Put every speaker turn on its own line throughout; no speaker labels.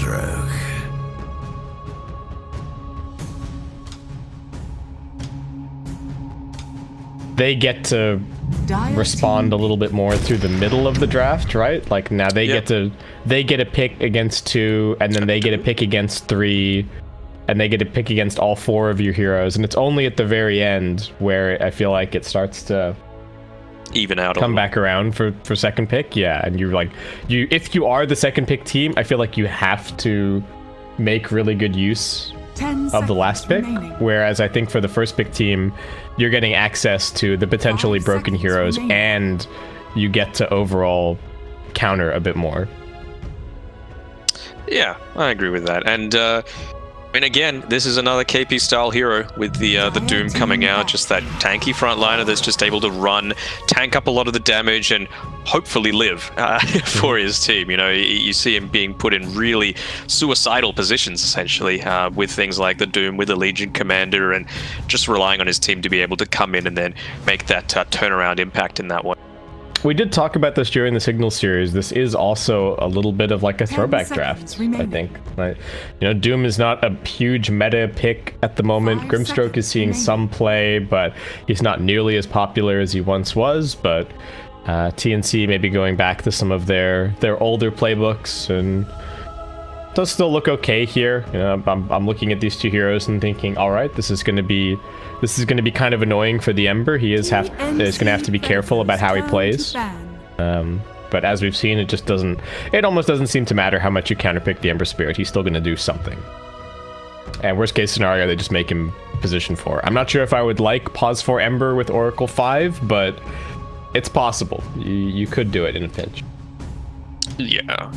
stroke.
They get to respond a little bit more through the middle of the draft, right? Like now they get a pick against 2, and then they get a pick against 3, and they get a pick against all 4 of your heroes, and it's only at the very end where I feel like it starts to
even out,
come back around for second pick. Yeah, and you're like, if you are the second pick team, I feel like you have to make really good use of the last pick, whereas I think for the first pick team, you're getting access to the potentially broken heroes, and you get to overall counter a bit more.
Yeah, I agree with that. And again, this is another KP style hero with the Doom coming out, just that tanky frontliner that's just able to run, tank up a lot of the damage, and hopefully live for his team. You know, you see him being put in really suicidal positions, essentially, with things like the Doom, with the Legion Commander, and just relying on his team to be able to come in and then make that turnaround impact in that one.
We did talk about this during the Signal series. This is also a little bit of like a throwback draft, I think. Like, you know, Doom is not a huge meta pick at the moment. Grimstroke is seeing some play, but he's not nearly as popular as he once was. But TNC may be going back to some of their older playbooks, and does still look okay here. You know, I'm looking at these 2 heroes and thinking, all right, this is going to be kind of annoying for the Ember. He is going to have to be careful about how he plays. But as we've seen, it almost doesn't seem to matter how much you counterpick the Ember Spirit. He's still going to do something. And worst case scenario, they just make him position 4. I'm not sure if I would like pause 4 Ember with Oracle 5, but it's possible. You could do it in a pinch.
Yeah.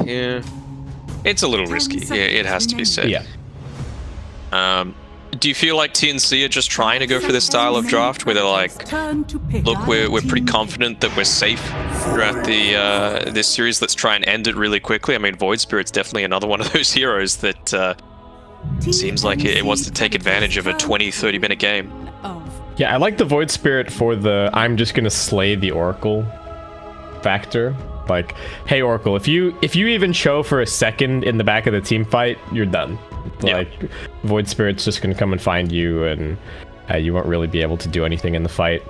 Yeah. It's a little risky. Yeah, it has to be said.
Yeah.
Do you feel like TNC are just trying to go for this style of draft where they're like, look, we're pretty confident that we're safe throughout the this series, let's try and end it really quickly? I mean, Void Spirit's definitely another one of those heroes that seems like it wants to take advantage of a 20-30 minute game.
Yeah, I like the Void Spirit for the I'm just gonna slay the Oracle factor. Like, hey Oracle, if you even show for a second in the back of the team fight, you're done. Like, Void Spirit's just gonna come and find you, and you won't really be able to do anything in the fight.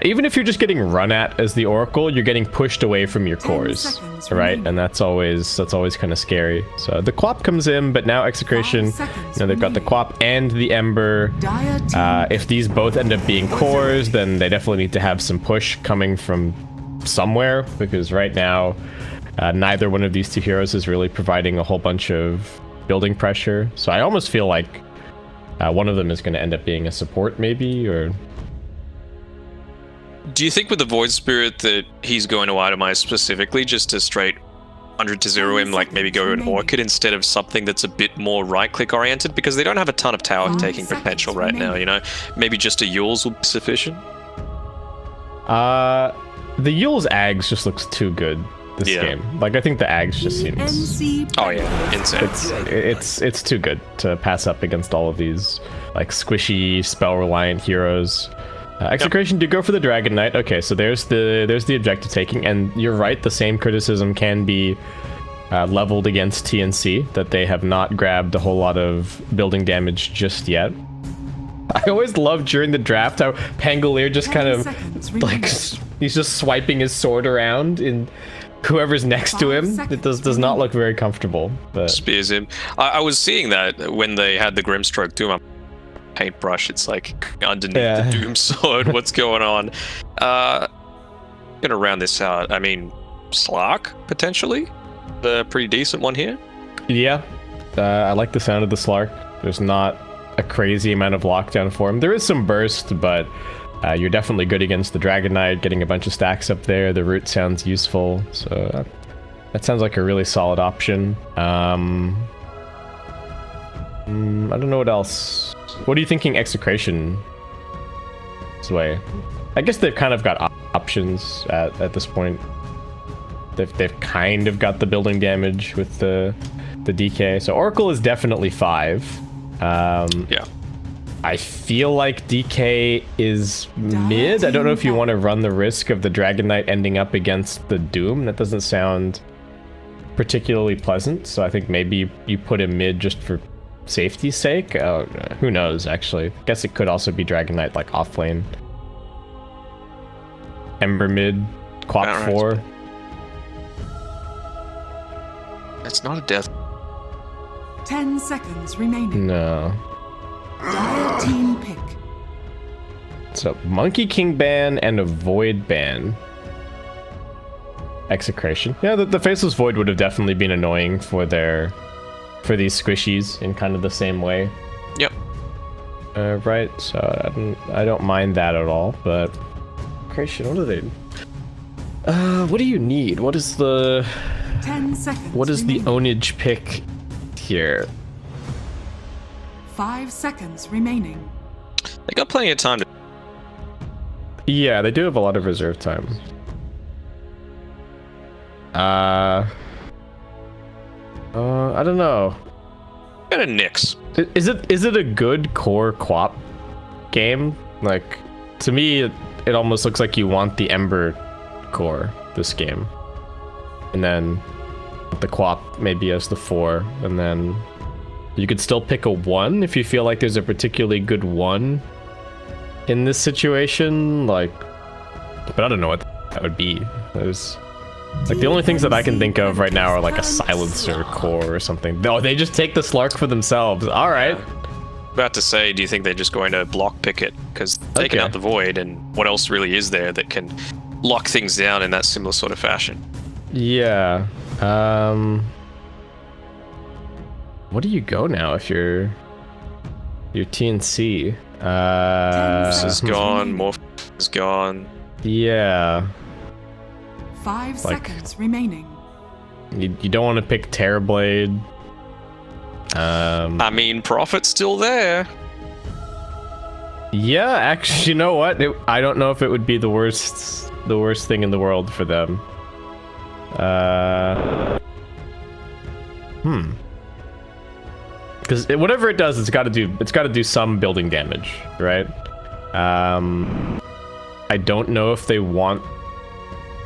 Even if you're just getting run at as the Oracle, you're getting pushed away from your cores, right? And that's always kind of scary. So the Quap comes in, but now Execration, you know, they've got the Quap and the Ember. If these both end up being cores, then they definitely need to have some push coming from somewhere, because right now neither one of these 2 heroes is really providing a whole bunch of building pressure. So I almost feel like one of them is going to end up being a support, maybe. Or
do you think with the Void Spirit that he's going to itemize specifically just to straight 100 to 0 him, like maybe go an Orchid instead of something that's a bit more right-click oriented, because they don't have a ton of tower taking potential right now, you know? Maybe just a Yule's will be sufficient?
The Yule's Ags just looks too good this game. Like, I think the Ags just seems...
Oh yeah, insane.
It's too good to pass up against all of these like squishy spell-reliant heroes. Execration do go for the Dragon Knight. Okay, so there's the objective taking, and you're right, the same criticism can be leveled against TNC, that they have not grabbed a whole lot of building damage just yet. I always love during the draft how Pangolier just kind of like he's just swiping his sword around in whoever's next to him. It does not look very comfortable. But
spears him. I was seeing that when they had the Grimstroke Doom paintbrush. It's like underneath the Doom sword. What's going on? Gonna round this out. I mean, Slark potentially, the pretty decent one here.
Yeah, I like the sound of the Slark. There's not a crazy amount of lockdown for him. There is some burst, but you're definitely good against the Dragon Knight, getting a bunch of stacks up there. The root sounds useful, so that sounds like a really solid option. I don't know what else. What are you thinking Execration way? I guess they've kind of got options at this point. They've kind of got the building damage with the DK. So Oracle is definitely 5.
Yeah.
I feel like DK is mid. I don't know if you want to run the risk of the Dragon Knight ending up against the Doom. That doesn't sound particularly pleasant, so I think maybe you put him mid just for safety's sake. Who knows, actually. I guess it could also be Dragon Knight, like, off lane. Ember mid, Quap 4.
It's not a death.
10 seconds remaining.
No.
Dire team pick.
So, Monkey King ban and a Void ban. Execration. Yeah, the Faceless Void would have definitely been annoying for these squishies in kind of the same way.
Yep.
Right, so I don't mind that at all, but... Execration, what are they... what do you need? What is the...
10 seconds
What is the
remaining.
ownage pick here?
5 seconds remaining.
They got plenty of time to...
Yeah, they do have a lot of reserve time. I don't know.
Got a Nyx.
Is it a good core Quap game? Like, to me, it almost looks like you want the Ember core this game, and then the Quap maybe as the 4, and then you could still pick a 1 if you feel like there's a particularly good 1 in this situation. Like, but I don't know what that would be. There's like the only things that I can think of right now are like a silencer core or something. No, they just take the Slark for themselves. All right.
About to say, do you think they're just going to block pick it? Because taking out the Void, and what else really is there that can lock things down in that similar sort of fashion?
Yeah. What do you go now if you're TNC?
This is gone. Morph is gone.
Yeah.
5
Like,
seconds remaining.
You don't want to pick Terrorblade.
I mean, Prophet's still there.
Yeah, actually, you know what? I don't know if it would be the worst thing in the world for them. Because whatever it does, it's got to do some building damage, right? I don't know if they want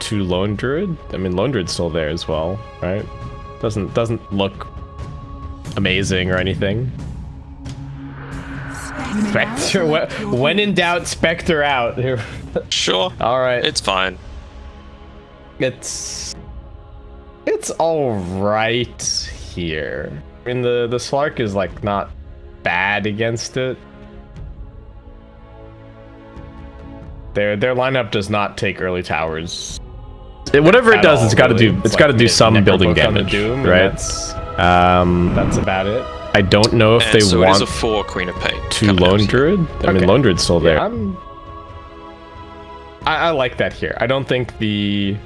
to Lone Druid. I mean, Lone Druid's still there as well, right? Doesn't look amazing or anything. Spectre, when in doubt, Spectre out.
Sure.
All right.
It's fine.
It's all right here. I mean, the Slark is like not bad against it. Their lineup does not take early towers. Whatever it does, it's got to do. It's got to do some building damage, Doom, right? That's about it. I don't know if
And
they
so
want
it is a 4 Queen of Pain
to
coming
Lone
out.
Druid. I mean, Lone Druid's still there.
Yeah,
I like that here. I don't think the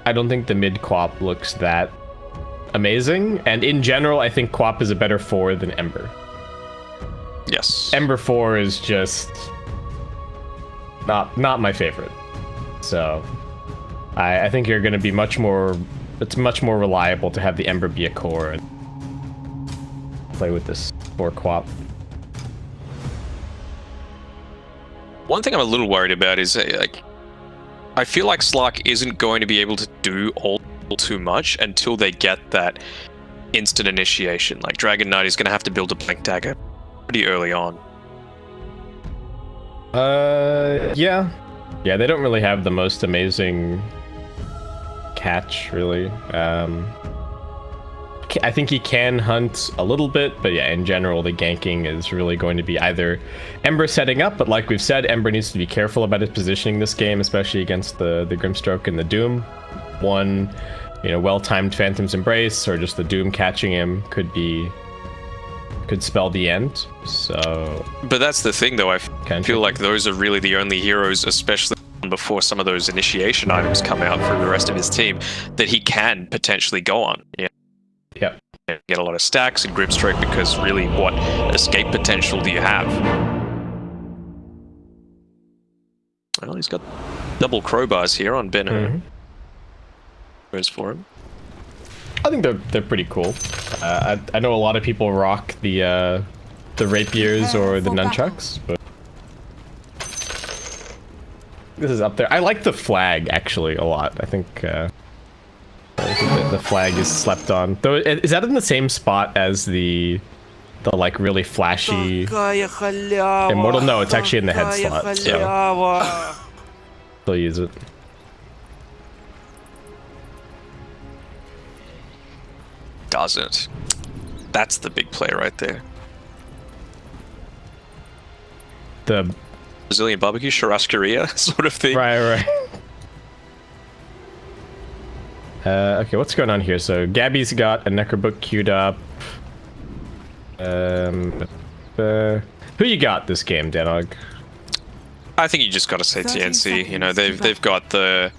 mid Quap looks that amazing, and in general, I think Quap is a better 4 than Ember.
Yes.
Ember 4 is just not my favorite. So I think you're going to be much more. It's much more reliable to have the Ember be a core and play with this 4 Quap.
One thing I'm a little worried about is like, I feel like Slark isn't going to be able to do all too much until they get that instant initiation. Like Dragon Knight is going to have to build a Blink Dagger pretty early on.
Yeah, they don't really have the most amazing catch, really. I think he can hunt a little bit, but yeah, in general, the ganking is really going to be either Ember setting up, but like we've said, Ember needs to be careful about his positioning this game, especially against the Grimstroke and the Doom. One, well-timed Phantom's Embrace, or just the Doom catching him could spell the end. So,
but that's the thing, though. I feel like those are really the only heroes, especially before some of those initiation items come out for the rest of his team, that he can potentially go on. Yeah.
Yep.
Get a lot of stacks and Grimstroke, because really, what escape potential do you have? Well, he's got double crowbars here on Benno. Goes for him.
I think they're pretty cool. I know a lot of people rock the rapiers or the nunchucks, but this is up there. I like the flag actually a lot. I think The flag is slept on. Though, is that in the same spot as the like really flashy Immortal? No, it's actually in the head slot. So they'll use it.
Doesn't. That's the big play right there.
The
Brazilian barbecue, churrascaria sort of thing.
Right. Okay, what's going on here? So Gabby's got a Necrobook queued up. Who you got this game, Danog?
I think you just got to say TNC. You know, they've got the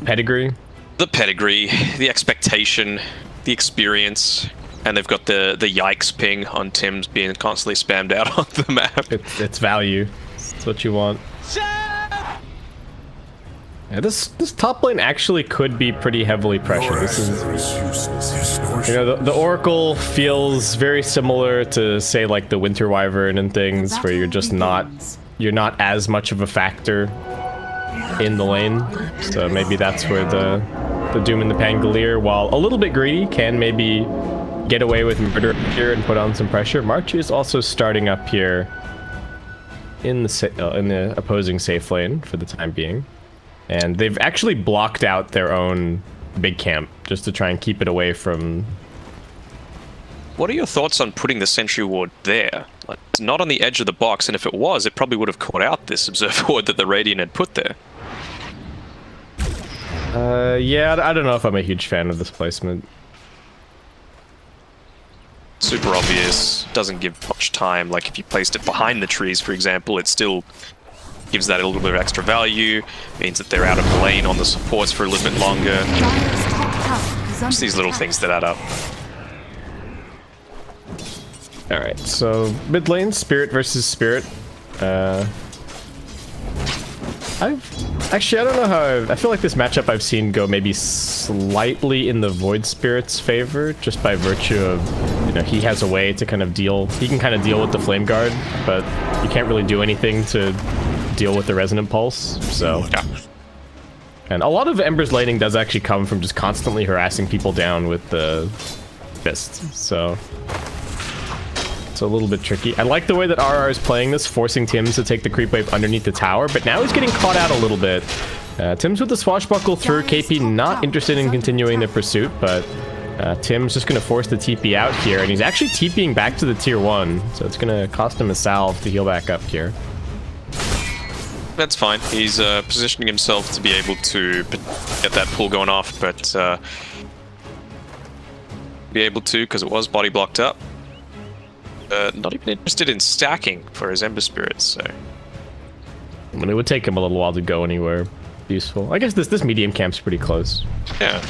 pedigree,
the expectation, the experience, and they've got the yikes ping on Tim's being constantly spammed out on the map.
It's value. It's what you want. Yeah, this top lane actually could be pretty heavily pressured. This is, you know, the Oracle feels very similar to, say, like the Winter Wyvern and things, where you're just not as much of a factor in the lane. So maybe that's where the Doom and the Pangolier, while a little bit greedy, can maybe get away with murder here and put on some pressure. March is also starting up here in the opposing safe lane for the time being. And they've actually blocked out their own big camp just to try and keep it away from...
What are your thoughts on putting the sentry ward there? Like, it's not on the edge of the box, and if it was, it probably would have caught out this observer ward that the Radiant had put there.
Yeah, I don't know if I'm a huge fan of this placement.
Super obvious, doesn't give much time. Like, if you placed it behind the trees, for example, it still gives that a little bit of extra value, means that they're out of the lane on the supports for a little bit longer. Just these little things that add up.
Alright, so mid lane, Spirit versus Spirit. I don't know how I feel like this matchup I've seen go maybe slightly in the Void Spirit's favor, just by virtue of, you know, he has a way to kind of deal, he can kind of deal with the Flame Guard, but you can't really do anything to deal with the Resonant Pulse, so...
Yeah.
And a lot of Ember's laning does actually come from just constantly harassing people down with the Fist, so... It's a little bit tricky. I like the way that RR is playing this, forcing Tims to take the creep wave underneath the tower, but now he's getting caught out a little bit. Tims with the swashbuckle through, KP not interested in continuing the pursuit, but Tim's just going to force the TP out here, and he's actually TPing back to the tier 1, so it's going to cost him a salve to heal back up here.
That's fine. He's positioning himself to be able to get that pull going off, but be able to, because it was body blocked up. Not even interested in stacking for his Ember Spirits, so...
I mean, it would take him a little while to go anywhere useful. I guess this medium camp's pretty close.
Yeah.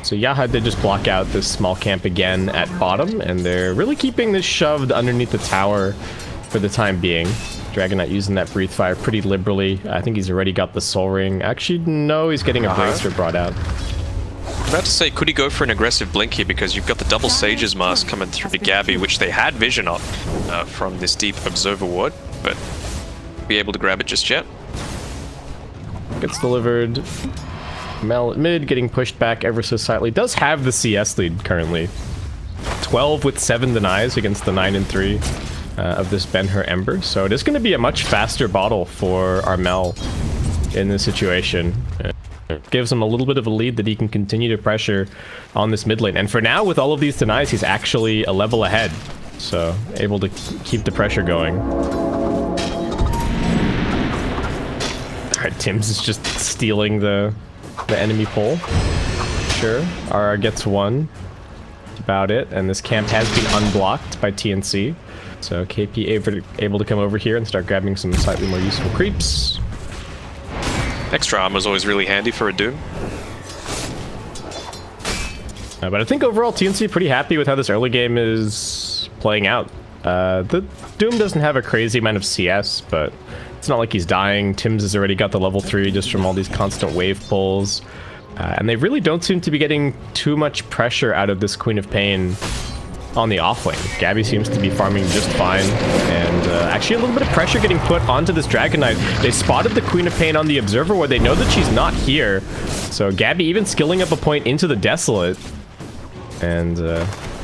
So Yaha did just block out this small camp again at bottom, and they're really keeping this shoved underneath the tower for the time being. Dragonite using that Breathe Fire pretty liberally. I think he's already got the Soul Ring. Actually, no, he's getting a Bracer brought out.
I was about to say, could he go for an aggressive blink here, because you've got the double Sage's Mask coming through to Gabby, which they had vision of from this deep Observer Ward, but be able to grab it just yet.
Gets delivered. Mel at mid, getting pushed back ever so slightly. Does have the CS lead currently. 12 with 7 denies against the 9 and 3 of this Ben-Hur Ember, so it is going to be a much faster bottle for our Mel in this situation. Gives him a little bit of a lead that he can continue to pressure on this mid lane. And for now, with all of these denies, he's actually a level ahead. So, able to keep the pressure going. Alright, Tims is just stealing the enemy pull. Sure. RR gets one. That's about it. And this camp has been unblocked by TNC. So, KP able to come over here and start grabbing some slightly more useful creeps.
Extra armor is always really handy for a Doom.
But I think overall TNC pretty happy with how this early game is playing out. The Doom doesn't have a crazy amount of CS, but it's not like he's dying. Tims has already got the level 3 just from all these constant wave pulls. And they really don't seem to be getting too much pressure out of this Queen of Pain on the offlane. Gabby seems to be farming just fine, and actually a little bit of pressure getting put onto this Dragon Knight. They spotted the Queen of Pain on the Observer where they know that she's not here. So Gabby even skilling up a point into the Desolate. And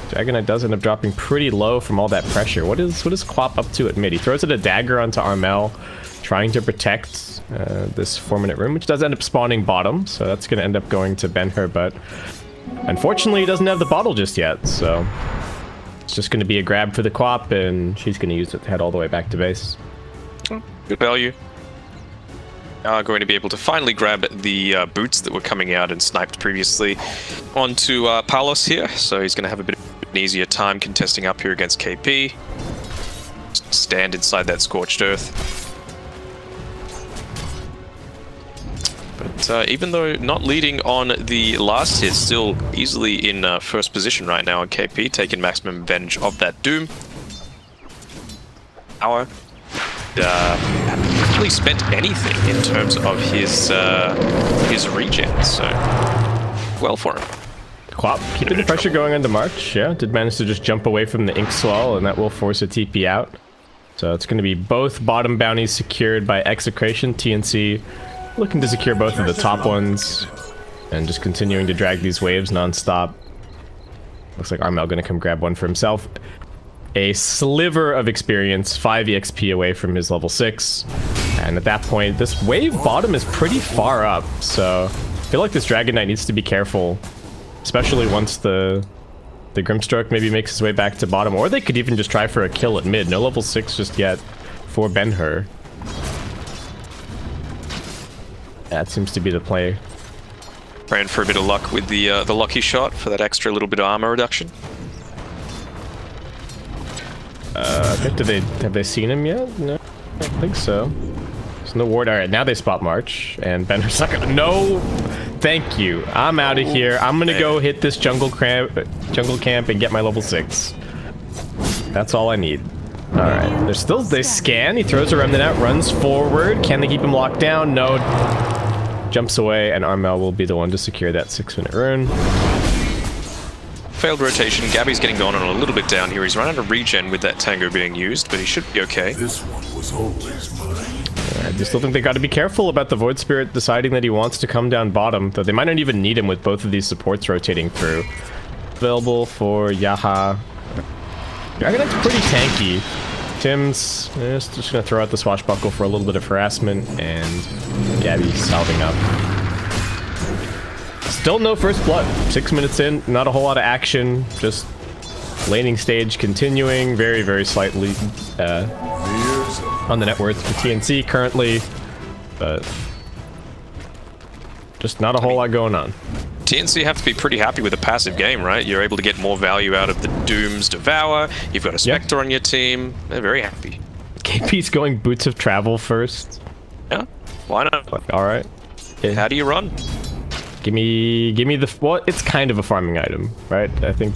Dragon Knight does end up dropping pretty low from all that pressure. What is Quap up to at mid? He throws it a dagger onto Armel, trying to protect this 4-minute rune, which does end up spawning bottom. So that's going to end up going to Ben-Hur, but unfortunately he doesn't have the bottle just yet. So it's just going to be a grab for the Quap, and she's going to use it to head all the way back to base.
Good value. Going to be able to finally grab the boots that were coming out and sniped previously onto Palos here. So he's going to have a bit of an easier time contesting up here against KP. Just stand inside that Scorched Earth. But even though not leading on the last hit, still easily in first position right now on KP, taking maximum advantage of that Doom. Hour. Hasn't really spent anything in terms of his regen, so well for him.
Quap keeping the pressure going into March. Yeah, did manage to just jump away from the Ink Swell, and that will force a TP out. So it's going to be both bottom bounties secured by Execration. TNC looking to secure both of the top ones, and just continuing to drag these waves non-stop. Looks like Armel going to come grab one for himself. A sliver of experience, 5 EXP away from his level 6. And at that point, this wave bottom is pretty far up. So I feel like this Dragon Knight needs to be careful, especially once the Grimstroke maybe makes his way back to bottom. Or they could even just try for a kill at mid. No level 6 just yet for Ben-Hur. That seems to be the play.
Praying for a bit of luck with the lucky shot for that extra little bit of armor reduction.
Have they seen him yet? No, I don't think so. There's no ward. All right, now they spot March, and Ben-Hur's not gonna. No, thank you. I'm out of here. I'm gonna go hit this jungle camp and get my level 6. That's all I need. All right, they scan. He throws a remnant out, runs forward. Can they keep him locked down? No. Jumps away, and Armel will be the one to secure that 6-minute rune.
Failed rotation. Gabby's getting gone on a little bit down here. He's run out of regen with that Tango being used, but he should be okay.
This one was always mine.
I still think they got to be careful about the Void Spirit deciding that he wants to come down bottom, though they might not even need him with both of these supports rotating through. Available for Yaha. Dragon Knight's pretty tanky. Tim's just going to throw out the Swashbuckle for a little bit of harassment, and Gabby's salving up. Still no first blood. 6 minutes in, not a whole lot of action. Just laning stage continuing. Very, very slightly on the net worth for TNC currently, but just not a whole lot going on.
TNC have to be pretty happy with a passive game, right? You're able to get more value out of the Doom's Devour. You've got a Spectre on your team. They're very happy.
KP's going Boots of Travel first.
Yeah, why not?
All right. Yeah.
How do you run?
Give me the, well, it's kind of a farming item, right? I think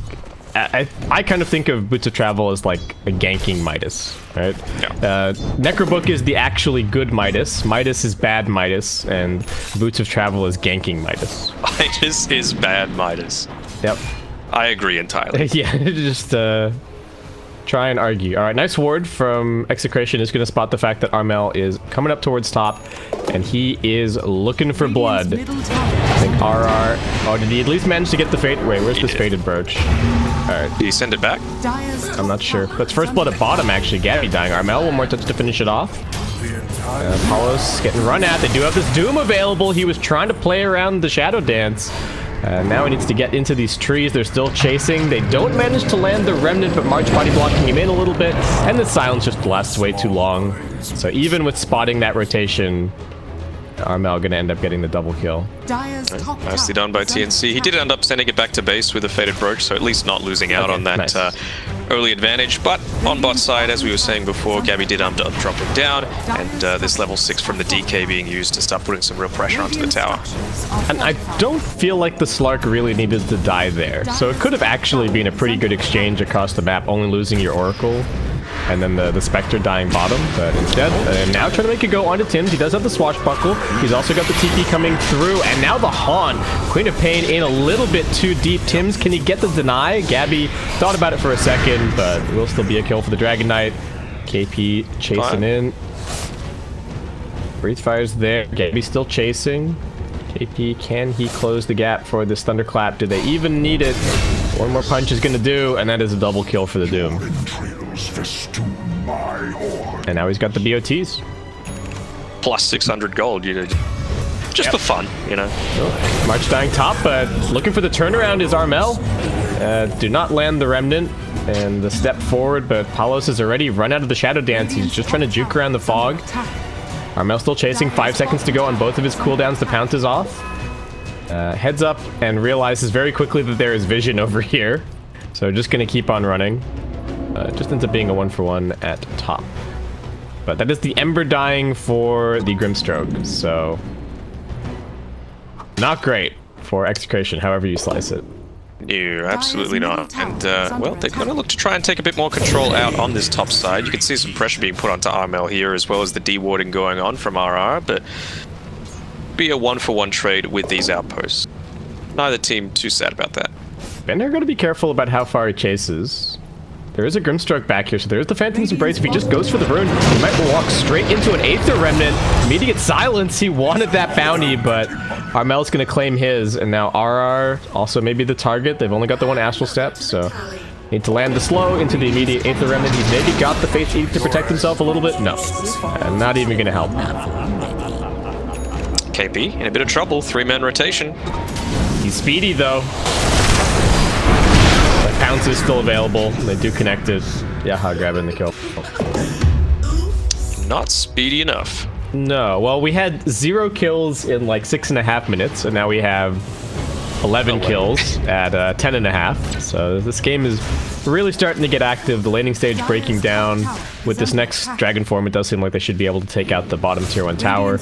I kind of think of Boots of Travel as like a ganking Midas, right? Yeah. Necrobook is the actually good Midas. Midas is bad Midas, and Boots of Travel is ganking Midas.
Midas is bad Midas.
Yep.
I agree entirely.
Yeah, just try and argue. All right, nice ward from Execration. Is going to spot the fact that Armel is coming up towards top, and he is looking for blood. I think RR. Oh, did he at least manage to get the fate? Wait, where's this fated brooch? Alright.
Did he send it back?
I'm not sure. That's first blood at bottom, actually. Gabby dying. Armel, one more touch to finish it off. Apollo's getting run at. They do have this Doom available. He was trying to play around the Shadow Dance. Now he needs to get into these trees. They're still chasing. They don't manage to land the Remnant, but March body blocking him in a little bit. And the silence just lasts way too long. So even with spotting that rotation, Armel gonna end up getting the double kill.
Nicely done by TNC. He did end up sending it back to base with a Fated Brooch, so at least not losing out on that early advantage. But on bot side, as we were saying before, Gabby did end up dropping down, and this level 6 from the DK being used to start putting some real pressure onto the tower.
And I don't feel like the Slark really needed to die there, so it could have actually been a pretty good exchange across the map, only losing your Oracle. and then the Spectre dying bottom, but instead, and now trying to make it go onto Tim's. He does have the Swashbuckle. He's also got the TP coming through, and now the Haunt. Queen of Pain in a little bit too deep. Tim's, can he get the deny? Gabby thought about it for a second, but will still be a kill for the Dragon Knight. KP chasing in. Breathe Fire's there. Gabby's still chasing. KP, can he close the gap for this Thunderclap? Do they even need it? One more punch is going to do, and that is a double kill for the Doom. And now he's got the BOTs.
Plus 600 gold, you know, just for fun, you know.
March dying top, but looking for the turnaround is Armel. Do not land the Remnant and the step forward, but Palos has already run out of the Shadow Dance. He's just trying to juke around the fog. Armel still chasing, 5 seconds to go on both of his cooldowns. The Pounce is off. Heads up and realizes very quickly that there is vision over here. So just going to keep on running. Just ends up being a 1-for-1 at top. But that is the Ember dying for the Grimstroke, so not great for Execration, however you slice it.
No, absolutely not. And, well, they're going to look to try and take a bit more control out on this top side. You can see some pressure being put onto Armel here, as well as the dewarding going on from RR, but be a 1-for-1 trade with these outposts. Neither team too sad about that.
Bender got to be careful about how far he chases. There is a Grimstroke back here, so there's the Phantom's Embrace. If he just goes for the rune, he might walk straight into an Aether Remnant. Immediate silence. He wanted that bounty, but Armel's going to claim his, and now RR also maybe the target. They've only got the one Astral Step, so need to land the slow into the immediate Aether Remnant. He's maybe got the Fate's Edict to protect himself a little bit. No, not even going to help.
KP in a bit of trouble. 3-man rotation.
He's speedy, though. Pounce is still available. They do connect it. Yaha grabbing the kill.
Not speedy enough.
No. Well, we had 0 kills in like 6.5 minutes, and now we have 11 kills at 10.5. So this game is really starting to get active. The laning stage breaking down. With this next Dragon form, it does seem like they should be able to take out the bottom tier 1 tower.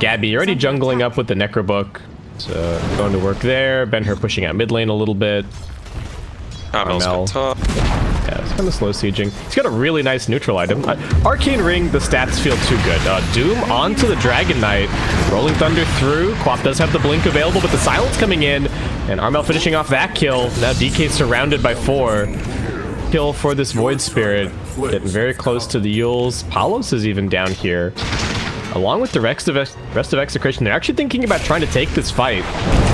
Gabby already jungling up with the Necrobook. So going to work there. Ben-Hur pushing out mid lane a little bit. Armel.
Top.
Yeah, it's kind of slow sieging. He's got a really nice neutral item. Arcane Ring, the stats feel too good. Doom onto the Dragon Knight. Rolling Thunder through. Quap does have the blink available, but the silence coming in. And Armel finishing off that kill. Now DK surrounded by 4. Kill for this Void Spirit. Getting very close to the Yules. Palos is even down here. Along with the rest of Execration, they're actually thinking about trying to take this fight.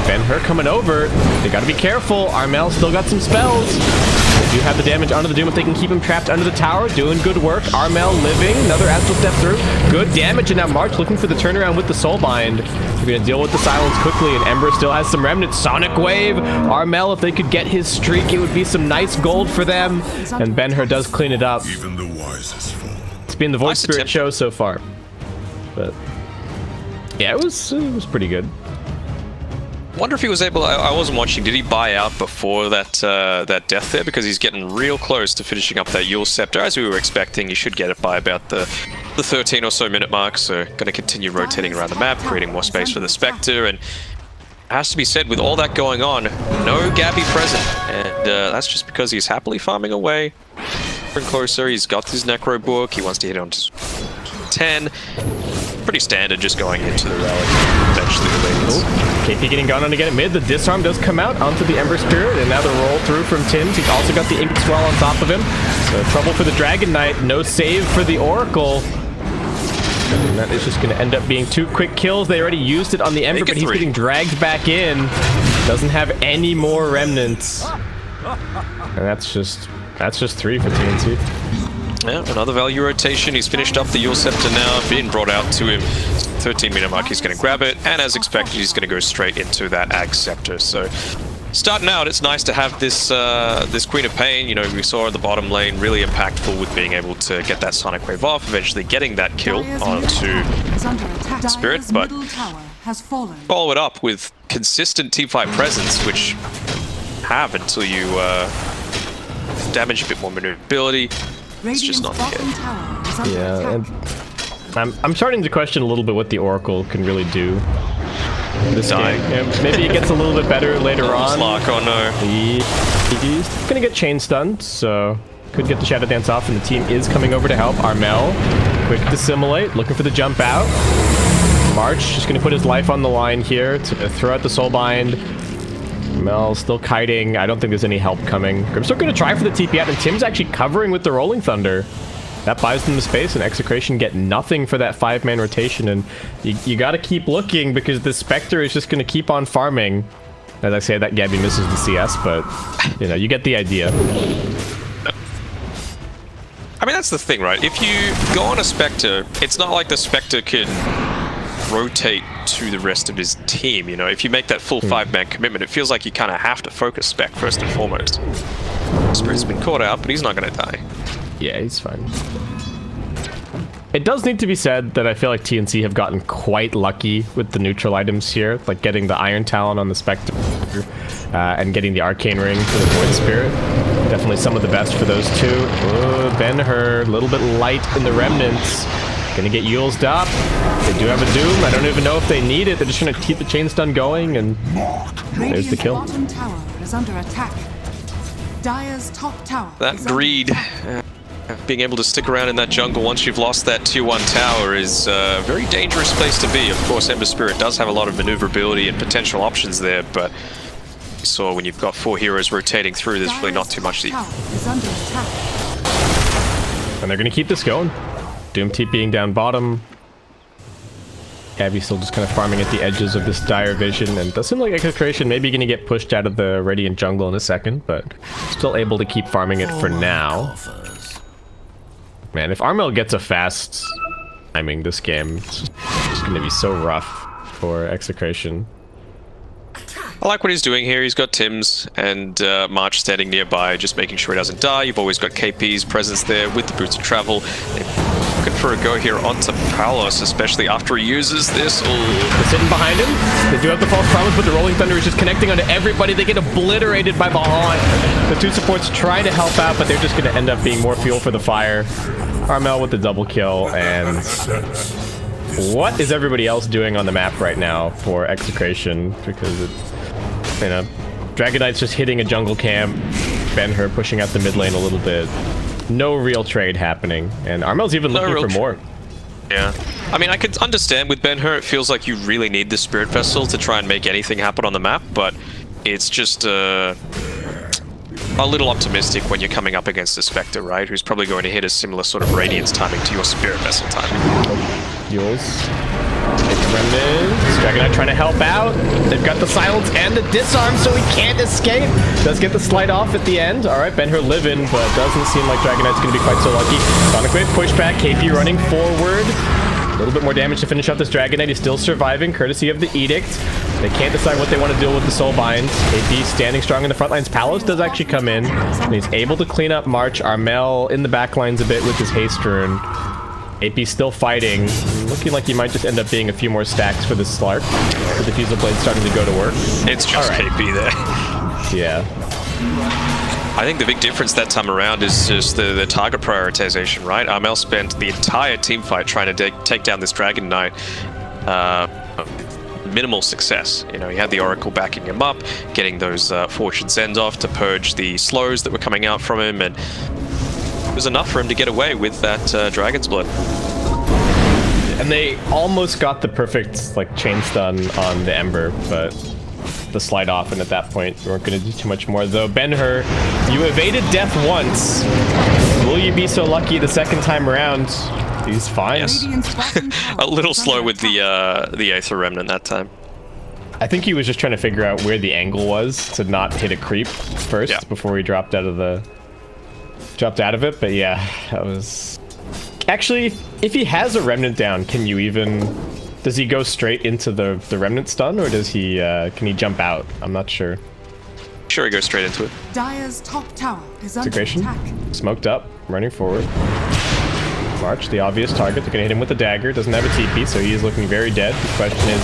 Ben-Hur coming over. They gotta be careful. Armel still got some spells. They do have the damage onto the Doom if they can keep him trapped under the tower. Doing good work. Armel living. Another Astral Step through. Good damage, and now March looking for the turnaround with the Soulbind. We're gonna deal with the silence quickly, and Ember still has some remnants. Sonic Wave. Armel, if they could get his streak, it would be some nice gold for them. And Ben-Hur does clean it up.
Even the wisest fall.
It's been the Void Spirit show so far. But yeah, it was pretty good.
Wonder if he was able. I wasn't watching. Did he buy out before that that death there? Because he's getting real close to finishing up that Yule Scepter, as we were expecting. He should get it by about the 13 or so minute mark. So going to continue rotating around the map, creating more space for the Spectre. And it has to be said, with all that going on, no Gabby present, and that's just because he's happily farming away. Closer. He's got his Necro Book. He wants to hit on 10. Pretty standard, just going into the relic. Eventually the ladies.
KP getting gone on to get it mid. The disarm does come out onto the Ember Spirit, and now the roll through from Tim's. He's also got the Ink Swell on top of him. So trouble for the Dragon Knight. No save for the Oracle. And that is just going to end up being 2 quick kills. They already used it on the Ember, but he's getting dragged back in. Doesn't have any more remnants. And that's just 3 for TNC.
Yeah, another value rotation. He's finished up the Yule Scepter now, being brought out to him. 13-minute mark, he's going to grab it, and as expected, he's going to go straight into that Ag Scepter. So, starting out, it's nice to have this this Queen of Pain. You know, we saw in the bottom lane, really impactful with being able to get that Sonic Wave off, eventually getting that kill onto Spirit, but follow it up with consistent teamfight presence, which have until you damage a bit more maneuverability. It's just not the case.
Yeah, and I'm starting to question a little bit what the Oracle can really do this game. Yeah, maybe it gets a little bit better later on.
Slark, oh no.
He's gonna get chain stunned, so Could get the Shadow Dance off, and the team is coming over to help. Armel, quick to simulate, looking for the jump out. March just going to put his life on the line here to throw out the Soulbind. Armel still kiting. I don't think there's any help coming. Grimstroke going to try for the TP out, and Tim's actually covering with the Rolling Thunder. That buys them the space, and Execration get nothing for that 5-man rotation, and you got to keep looking because the Spectre is just going to keep on farming. As I say that, Gabby misses the CS, but, you know, you get the idea.
I mean, that's the thing, right? If you go on a Spectre, it's not like the Spectre can rotate to the rest of his team, you know? If you make that full 5-man commitment, it feels like you kind of have to focus Spec first and foremost. Spirit's been caught out, but he's not going to die.
Yeah, he's fine. It does need to be said that I feel like TNC have gotten quite lucky with the neutral items here, like getting the Iron Talon on the Spectre and getting the Arcane Ring for the Void Spirit. Definitely some of the best for those two. Ben-Hur, a little bit light in the Remnants. Gonna get Yules'd up. They do have a Doom. I don't even know if they need it. They're just gonna keep the chain stun going, and there's the kill.
Bottom tower is under attack. Dire's top tower.
That
is
greed, being able to stick around in that jungle once you've lost that tier 1 tower is a very dangerous place to be. Of course, Ember Spirit does have a lot of maneuverability and potential options there, but you saw when you've got 4 heroes rotating through, there's really not too much.
Is under attack.
And they're gonna keep this going. Doom TPing down bottom. Gabby's still just kind of farming at the edges of this dire vision, and does seem like Execration maybe going to get pushed out of the Radiant jungle in a second, but still able to keep farming it for now. Man, if Armel gets a fast timing this game, it's just going to be so rough for Execration.
I like what he's doing here. He's got Tim's and March standing nearby, just making sure he doesn't die. You've always got KP's presence there with the Boots of Travel. Looking for a go here onto Palos, especially after he uses this.
They're sitting behind him. They do have the False Promise, but the Rolling Thunder is just connecting onto everybody. They get obliterated by behind. The 2 supports try to help out, but they're just going to end up being more fuel for the fire. Armel with the double kill, and what is everybody else doing on the map right now for Execration? Because it's, you know, Dragon Knight's just hitting a jungle camp. Ben-Hur pushing out the mid lane a little bit. No real trade happening, and Armel's even looking for more.
Yeah. I mean, I could understand with Ben-Hur, it feels like you really need the Spirit Vessel to try and make anything happen on the map, but it's just a little optimistic when you're coming up against a Spectre, right? Who's probably going to hit a similar sort of Radiance timing to your Spirit Vessel timing.
Yules. Remnants. Dragon Knight trying to help out. They've got the silence and the disarm, so he can't escape. Does get the slide off at the end. Alright, Ben-Hur living, but doesn't seem like Dragon Knight's going to be quite so lucky. Sonic Wave pushback. KP running forward. A little bit more damage to finish off this Dragon Knight. He's still surviving, courtesy of the Edict. They can't decide what they want to do with the Soul Binds. KP standing strong in the front lines. Palos does actually come in, and he's able to clean up March. Armel in the back lines a bit with his haste rune. AP still fighting, looking like he might just end up being a few more stacks for the Slark. With the Fusel Blade starting to go to work.
It's just KP there.
Yeah.
I think the big difference that time around is just the target prioritization, right? Armel spent the entire team fight trying to take down this Dragon Knight. Minimal success. You know, he had the Oracle backing him up, getting those Fortune Sends off to purge the slows that were coming out from him, and it was enough for him to get away with that Dragon's Blood.
And they almost got the perfect like chain stun on the Ember, but the slide off, and at that point we weren't going to do too much more. Though Ben-Hur, you evaded death once. Will you be so lucky the second time around? He's fine.
Yes. A little slow with the Aether Remnant that time.
I think he was just trying to figure out where the angle was to not hit a creep first before he dropped out of it. But yeah, that was actually, if he has a Remnant down, can you even, does he go straight into the Remnant stun, or does he can he jump out? I'm not sure.
Sure, he goes straight into it.
Dire's top tower is under
Execration
attack.
smoked up, running forward. March, the obvious target. They're gonna hit him with a dagger. Doesn't have a TP, so he is looking very dead. The question is,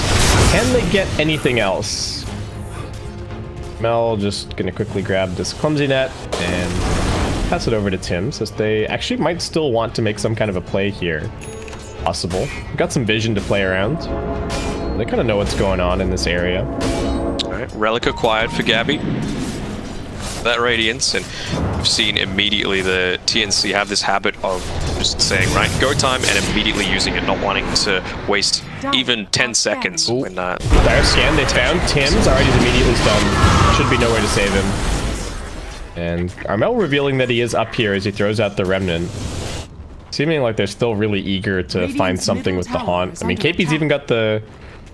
can they get anything else? Mel just gonna quickly grab this clumsy net and pass it over to Tim, since they actually might still want to make some kind of a play here. Possible. We've got some vision to play around. They kind of know what's going on in this area.
Alright, Relic acquired for Gabby. that Radiance, and we've seen immediately the TNC have this habit of just saying, right, go time, and immediately using it, not wanting to waste even 10 seconds.
Ooh.
When
Dire scan, they found Tim's, already immediately stunned. Should be no way to save him. And Armel revealing that he is up here as he throws out the Remnant. Seeming like they're still really eager to find something with the Haunt. I mean, KP's even got the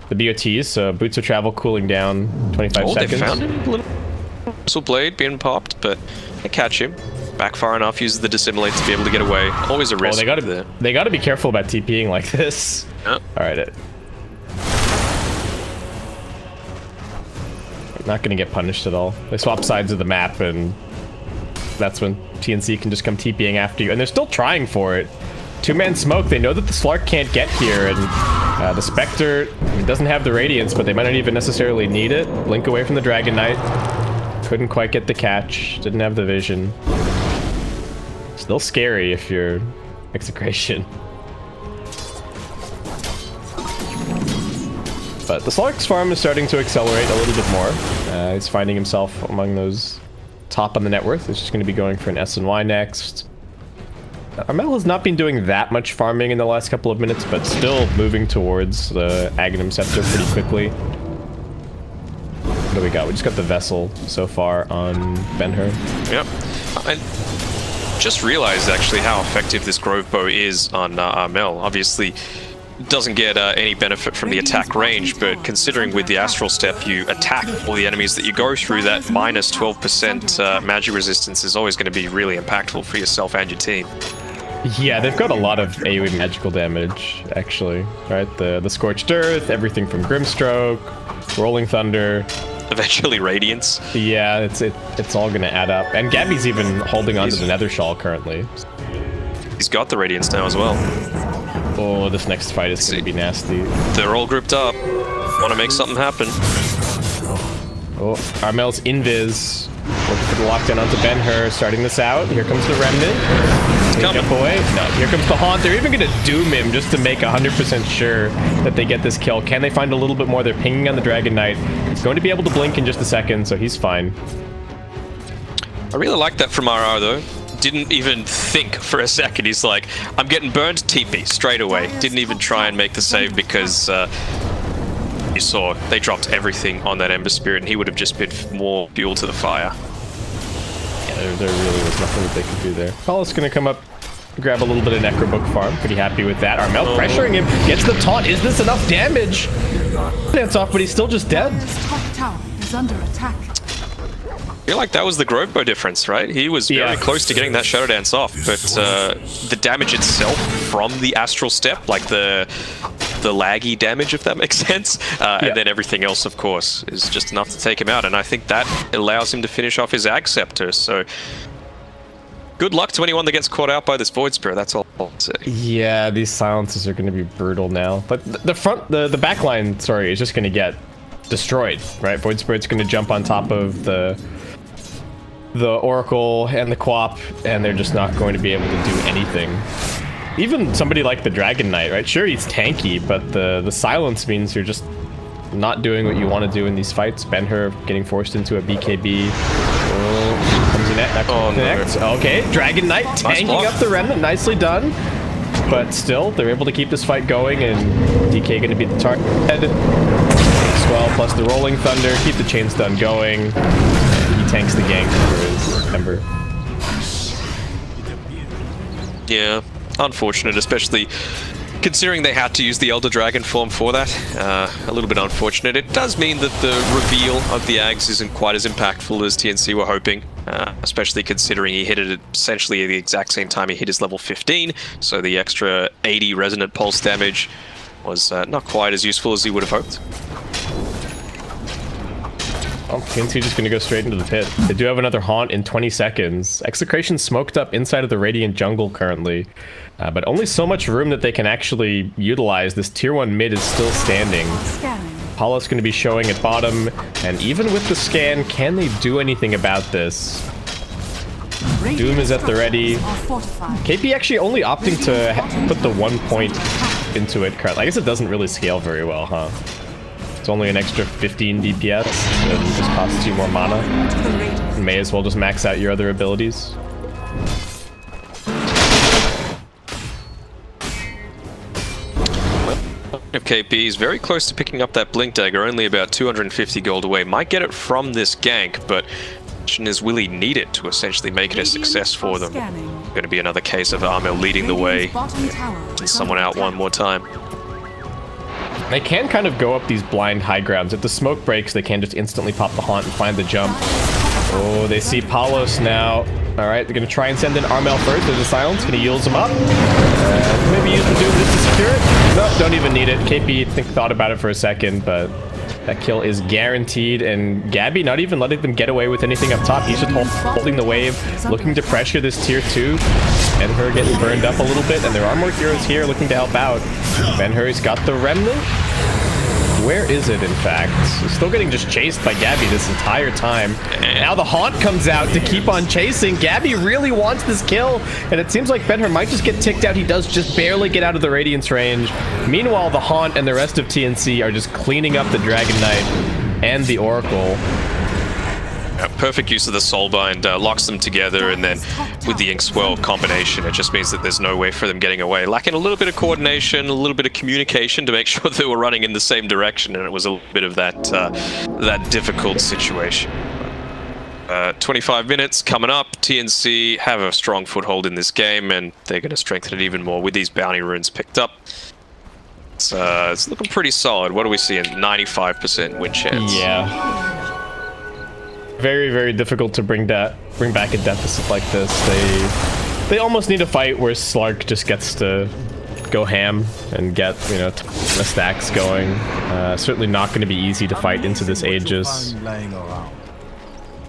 BOTs, so Boots of Travel cooling down 25 seconds.
They found him a little Whistle Blade being popped, but they catch him. Back far enough, uses the Dissimulate to be able to get away. Always a risk.
Oh, they gotta be careful about TPing like this.
Yep.
Alright. Not gonna get punished at all. They swap sides of the map, and that's when TNC can just come TPing after you. And they're still trying for it. Two-man smoke, they know that the Slark can't get here, and the Spectre doesn't have the Radiance, but they might not even necessarily need it. Blink away from the Dragon Knight. Couldn't quite get the catch, didn't have the vision. Still scary if you're Execration. But the Slark's farm is starting to accelerate a little bit more. He's finding himself among those top on the net worth. He's just going to be going for an S&Y next. Armel has not been doing that much farming in the last couple of minutes, but still moving towards the Aghanim Scepter pretty quickly. What do we got? We just got the Vessel so far on Ben-Hur.
Yep. I just realized actually how effective this Grove Bow is on Armel. Obviously, doesn't get any benefit from the attack range, but considering with the Astral Step you attack all the enemies that you go through, that minus 12% magic resistance is always going to be really impactful for yourself and your team.
Yeah, they've got a lot of AoE magical damage, actually. Right, the Scorched Earth, everything from Grimstroke, Rolling Thunder.
Eventually Radiance.
Yeah, it's all gonna add up. And Gabby's even holding on to the Nether Shawl currently.
He's got the Radiance now as well.
Oh, this next fight is gonna be nasty.
They're all grouped up. Want to make something happen.
Oh, Armel's Invis. Looking for the lockdown onto Ben-Hur, starting this out. Here comes the Remnant. Jump away. No, here comes the Haunt. They're even going to doom him just to make 100% sure that they get this kill. Can they find a little bit more? They're pinging on the Dragon Knight. He's going to be able to blink in just a second, so he's fine.
I really like that from RR, though. Didn't even think for a second. He's like, I'm getting burned, TP, straight away. Didn't even try and make the save because you saw they dropped everything on that Ember Spirit, and he would have just been more fuel to the fire.
Yeah, there really was nothing that they could do there. Paul's gonna come up, grab a little bit of Necrobook farm. Pretty happy with that. Armel pressuring him, gets the taunt. Is this enough damage? Dance off, but he's still just dead.
Top tower is under attack.
I feel like that was the Grove Bow difference, right? He was very close to getting that Shadow Dance off, but the damage itself from the Astral Step, like the laggy damage, if that makes sense, and then everything else, of course, is just enough to take him out, and I think that allows him to finish off his Ag Scepter, so good luck to anyone that gets caught out by this Void Spirit, that's all I'll say.
Yeah, these silences are going to be brutal now, but the back line, sorry, is just going to get destroyed, right? Void Spirit's going to jump on top of the Oracle and the Quap, and they're just not going to be able to do anything. Even somebody like the Dragon Knight, right? Sure, he's tanky, but the silence means you're just not doing what you want to do in these fights. Ben-Hur getting forced into a BKB. Oh, comes in at connect. No. Okay, Dragon Knight tanking up the Remnant. Nicely done. But still, they're able to keep this fight going, and DK going to be the target. Swell plus the Rolling Thunder, keep the chain stun going. He tanks the gank for his Ember.
Yeah, unfortunate, especially considering they had to use the Elder Dragon form for that. A little bit unfortunate. It does mean that the reveal of the Ags isn't quite as impactful as TNC were hoping, especially considering he hit it at essentially the exact same time he hit his level 15, so the extra 80 Resonant Pulse damage was not quite as useful as he would have hoped.
Well, TNC just going to go straight into the pit. They do have another Haunt in 20 seconds. Execration smoked up inside of the Radiant jungle currently, but only so much room that they can actually utilize. This tier 1 mid is still standing. Paula's going to be showing at bottom, and even with the scan, can they do anything about this? Doom is at the ready. KP actually only opting to put the 1 point into it currently. I guess it doesn't really scale very well, huh? It's only an extra 15 DPS. It just costs you more mana. You may as well just max out your other abilities.
If KP is very close to picking up that Blink Dagger, only about 250 gold away. Might get it from this gank, but the question is, will he need it to essentially make it a success for them? Going to be another case of Armel leading the way and someone out one more time.
They can kind of go up these blind high grounds. If the smoke breaks, they can just instantly pop the haunt and find the jump. Oh, they see Palos now. All right, they're going to try and send in Armel first. There's a silence. Going to yield him up. Maybe use the Doom just to secure it. No, don't even need it. KP, I think, thought about it for a second, but that kill is guaranteed. And Gabby not even letting them get away with anything up top. He's just holding the wave, looking to pressure this tier 2. Ben-Hur getting burned up a little bit, and there are more heroes here looking to help out. Ben-Hur's got the Remnant. Where is it, in fact? He's still getting just chased by Gabby this entire time. Now the Haunt comes out to keep on chasing. Gabby really wants this kill, and it seems like Ben-Hur might just get ticked out. He does just barely get out of the Radiance range. Meanwhile, the Haunt and the rest of TNC are just cleaning up the Dragon Knight and the Oracle.
Perfect use of the Soulbind, locks them together, and then with the Inkswell combination, it just means that there's no way for them getting away. Lacking a little bit of coordination, a little bit of communication to make sure they were running in the same direction, and it was a bit of that that difficult situation. 25 minutes coming up. TNC have a strong foothold in this game, and they're going to strengthen it even more with these bounty runes picked up. It's looking pretty solid. What are we seeing? 95% win chance.
Yeah. Very, very difficult to bring back a deficit like this. They almost need a fight where Slark just gets to go ham and get, you know, the stacks going. Certainly not going to be easy to fight into this Aegis.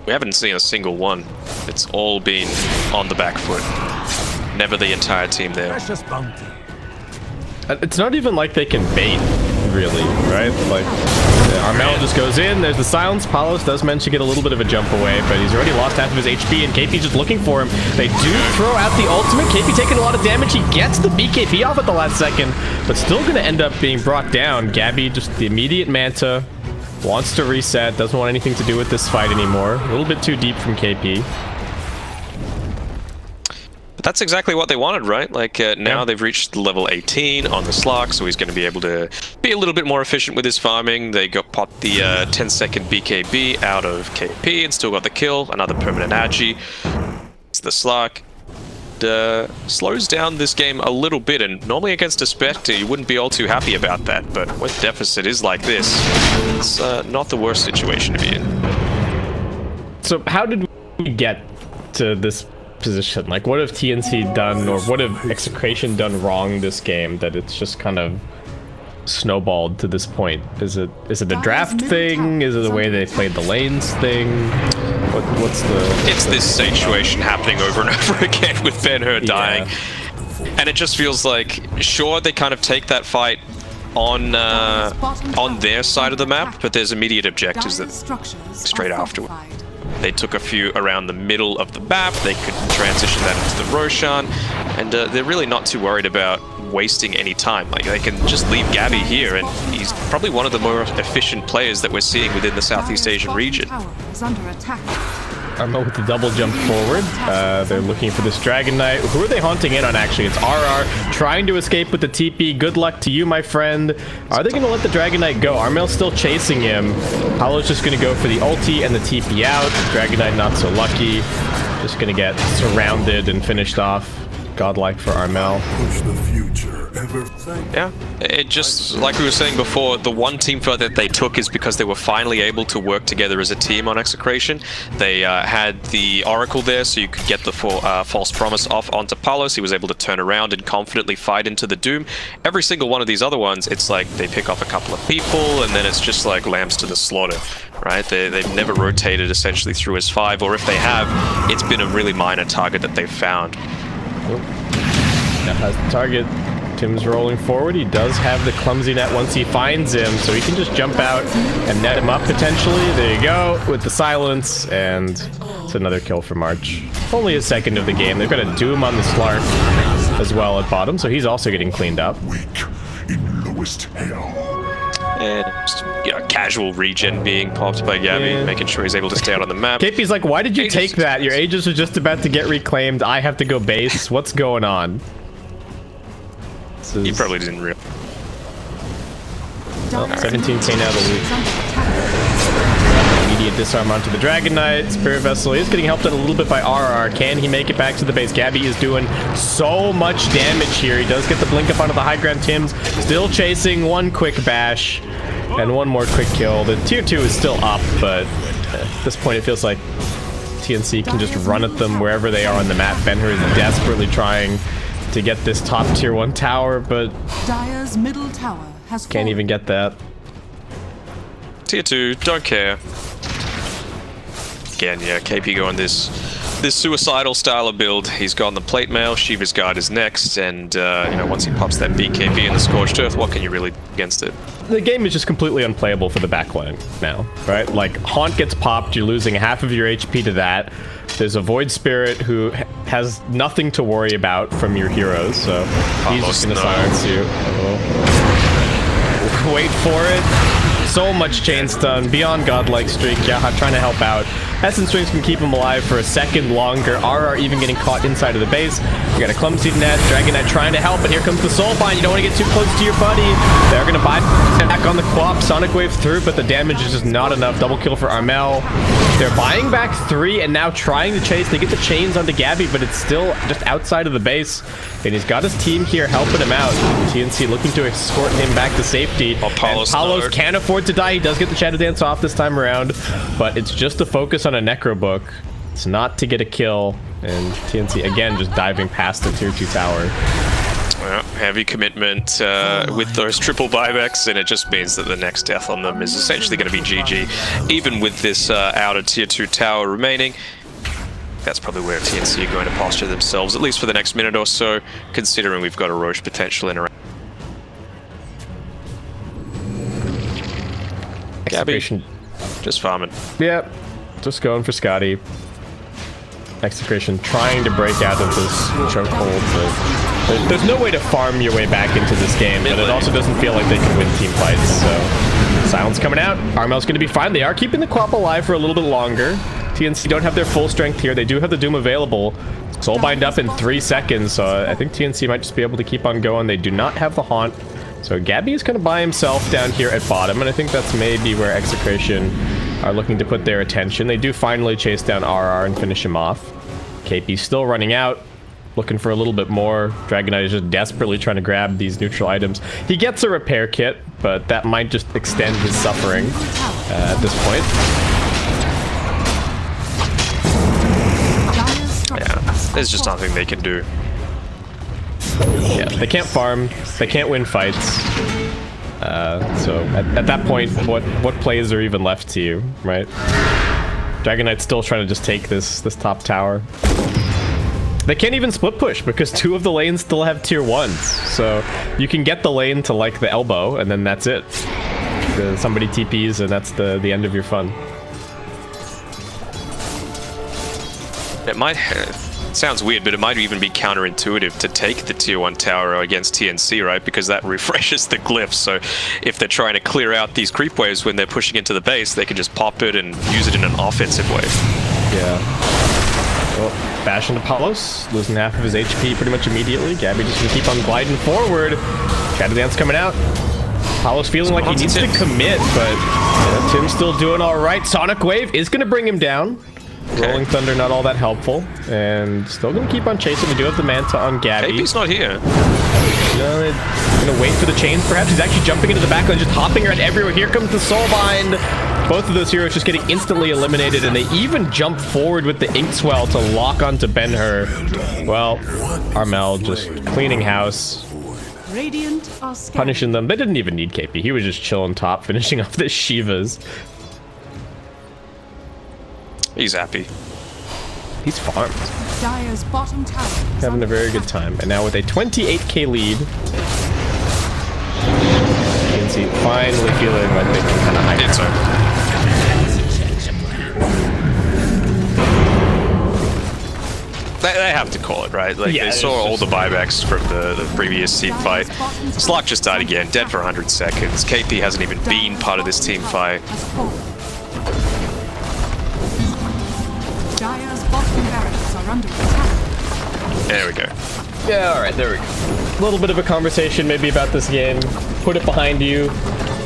We haven't seen a single one. It's all been on the back foot. Never the entire team there.
It's not even like they can bait, really, right? Like, Armel just goes in, there's the silence. Palos does manage to get a little bit of a jump away, but he's already lost half of his HP, and KP's just looking for him. They do throw out the ultimate. KP taking a lot of damage. He gets the BKP off at the last second, but still going to end up being brought down. Gabby, just the immediate Manta, wants to reset, doesn't want anything to do with this fight anymore. A little bit too deep from KP.
That's exactly what they wanted, right? Like, now they've reached level 18 on the Slark, so he's going to be able to be a little bit more efficient with his farming. They got popped the 10-second BKB out of KP and still got the kill. Another permanent Agi. It's the Slark. Slows down this game a little bit, and normally against a Spectre, you wouldn't be all too happy about that, but when deficit is like this, it's not the worst situation to be in.
So how did we get to this position? Like, what have TNC done, or what have Execration done wrong this game that it's just kind of snowballed to this point? Is it a draft thing? Is it the way they played the lanes thing? What's the...
It's this situation happening over and over again with Ben-Hur dying. And it just feels like, sure, they kind of take that fight on their side of the map, but there's immediate objectives that straight afterward. They took a few around the middle of the map. They could transition that into the Roshan, and they're really not too worried about wasting any time. Like, they can just leave Gabby here, and he's probably one of the more efficient players that we're seeing within the Southeast Asian region.
Armel with the double jump forward. They're looking for this Dragon Knight. Who are they haunting in on, actually? It's RR trying to escape with the TP. Good luck to you, my friend. Are they going to let the Dragon Knight go? Armel's still chasing him. Paolo's just going to go for the ulti and the TP out. Dragon Knight not so lucky. Just going to get surrounded and finished off. Godlike for Armel.
Yeah, it just, like we were saying before, the one team fight that they took is because they were finally able to work together as a team on Execration. They had the Oracle there, so you could get the false promise off onto Palos. He was able to turn around and confidently fight into the Doom. Every single one of these other ones, it's like they pick off a couple of people, and then it's just like lambs to the slaughter, right? They've never rotated essentially through as 5, or if they have, it's been a really minor target that they've found.
That has the target. Tim's rolling forward. He does have the clumsy net once he finds him, so he can just jump out and net him up potentially. There you go, with the silence, and it's another kill for March. Only a second of the game. They've got a Doom on the Slark as well at bottom, so he's also getting cleaned up.
Weak in lowest hell.
And just, casual regen being popped by Gabby, making sure he's able to stay out on the map.
KP's like, why did you take that? Your Aegis are just about to get reclaimed. I have to go base. What's going on?
He probably didn't realize.
Well, 17k now to lose. Immediate disarm onto the Dragon Knight. Spirit Vessel is getting helped out a little bit by RR. Can he make it back to the base? Gabby is doing so much damage here. He does get the blink up onto the high ground. Tim's still chasing. One quick bash and one more quick kill. The tier 2 is still up, but at this point it feels like TNC can just run at them wherever they are on the map. Ben-Hur is desperately trying to get this top tier 1 tower, but
Dire's middle tower has
can't even get that.
Tier 2, don't care. Again, yeah, KP going this suicidal style of build. He's got the plate mail, Shiva's Guard is next, and once he pops that BKB in the Scorched Earth, what can you really do against it?
The game is just completely unplayable for the backline now, right? Like, Haunt gets popped, you're losing half of your HP to that. There's a Void Spirit who has nothing to worry about from your heroes, so he's just gonna silence you. Wait for it. So much chain stun, beyond godlike streak. Yaha trying to help out. Essence Strings can keep him alive for a second longer. RR even getting caught inside of the base. You got a Clumsy Net, Dragon Knight trying to help, and here comes the Soulbind. You don't want to get too close to your buddy. They're going to buy back on the Quap. Sonic Wave through, but the damage is just not enough. Double kill for Armel. They're buying back 3 and now trying to chase. They get the chains onto Gabby, but it's still just outside of the base. And he's got his team here helping him out. TNC looking to escort him back to safety. Palos can't afford to die. He does get the Shadow Dance off this time around, but it's just to focus on a Necro Book. It's not to get a kill. And TNC again just diving past the tier 2 tower.
Well, heavy commitment with those triple buybacks, and it just means that the next death on them is essentially going to be GG. Even with this outer tier 2 tower remaining, that's probably where TNC are going to posture themselves, at least for the next minute or so, considering we've got a Roche potential in around.
Execration.
Just farming.
Yep, just going for Scotty. Execration trying to break out of this chokehold, but there's no way to farm your way back into this game, but it also doesn't feel like they can win team fights, so Silence coming out. Armel's going to be fine. They are keeping the Quap alive for a little bit longer. TNC don't have their full strength here. They do have the Doom available. Soulbind up in 3 seconds, so I think TNC might just be able to keep on going. They do not have the Haunt, so Gabby is going to buy himself down here at bottom, and I think that's maybe where Execration are looking to put their attention. They do finally chase down RR and finish him off. KP still running out, looking for a little bit more. Dragon Knight is just desperately trying to grab these neutral items. He gets a repair kit, but that might just extend his suffering at this point.
Yeah, there's just nothing they can do.
Yeah, they can't farm, they can't win fights. So at that point, what plays are even left to you, right? Dragon Knight's still trying to just take this top tower. They can't even split push because 2 of the lanes still have tier 1s. So you can get the lane to like the elbow and then that's it. Somebody TPs and that's the end of your fun.
It might sounds weird, but it might even be counterintuitive to take the tier 1 tower against TNC, right? Because that refreshes the glyphs. So if they're trying to clear out these creep waves when they're pushing into the base, they can just pop it and use it in an offensive way.
Yeah. Well, bash into Palos, losing half of his HP pretty much immediately. Gabby just gonna keep on gliding forward. Shadow Dance coming out. Palos feeling like he needs to commit, but Tim's still doing all right. Sonic Wave is gonna bring him down. Okay. Rolling Thunder not all that helpful, and still gonna keep on chasing. We do have the Manta on Gabby.
KP's not here.
No, they're gonna wait for the chains perhaps. He's actually jumping into the backline, just hopping around everywhere. Here comes the Soulbind. Both of those heroes just getting instantly eliminated, and they even jump forward with the Inkswell to lock onto Ben-Hur. Well, Armel just cleaning house, punishing them. They didn't even need KP. He was just chilling top, finishing off the Shivas.
He's happy.
He's farmed.
Dire's bottom tower
Having a very good time. And now with a 28k lead, TNC finally feeling like they can kind of hide it.
They have to call it, right? Like,
Yeah,
they saw all the buybacks from the previous team fight. Slark just died again, dead for 100 seconds. KP hasn't even been part of this team fight.
Dire's bottom barracks are under attack.
There we go.
Yeah, alright, there we go. A little bit of a conversation maybe about this game. Put it behind you,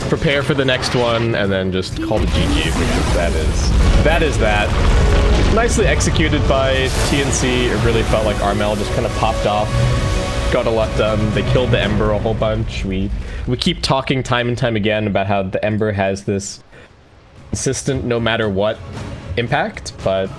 prepare for the next one, and then just call the GG because that is that. Nicely executed by TNC. It really felt like Armel just kind of popped off, got a lot done. They killed the Ember a whole bunch. We keep talking time and time again about how the Ember has this consistent no matter what impact, but